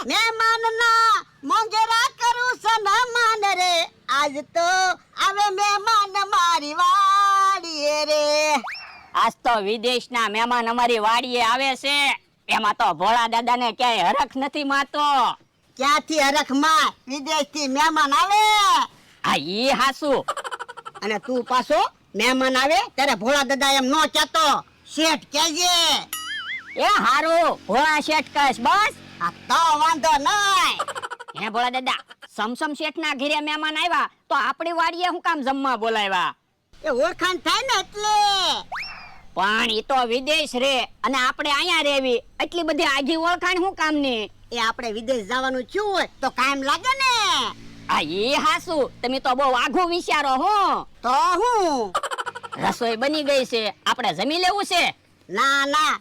મહેમાનના મોંઘેરા કરું સન્માન રે, આજ તો આવે મહેમાન મારી વાડીએ રે. આજ તો વિદેશના મહેમાન અમારી વાડીએ આવે છે. એમાં તો ભોળા દાદાને ક્યાંય હરખ નથી માતો. ક્યાંથી હરખમાં વિદેશથી મહેમાન આવે? આ ઈ હાસુ. અને તું પાછો મહેમાન આવે ત્યારે ભોળા દાદા એમ નો કહેતો, શેઠ કહેજે. એ હારું, ભોળા શેઠ કહેશ બસ. આ તો વાંધો નહીં. હે ભોળા દાદા, સમસમ શેઠના ઘરે મહેમાન આવ્યા તો આપણી વાડીએ હું કામ જમવા બોલાવ્યા? એ ઓળખાણ થાય ને એટલે. પણ ઈ તો વિદેશ રે અને આપણે અહીંયા રહેવી, એટલી બધી આઘી ઓળખાણ શું કામની? એ આપણે વિદેશ જવાનું છું હોય તો કાયમ લાગે ને. આ ઈ હાસુ, તમે તો બહુ આઘું વિચારો હો. તો હું રસોઈ બની ગઈ છે, આપણે જમી લેવું છે. ના ના,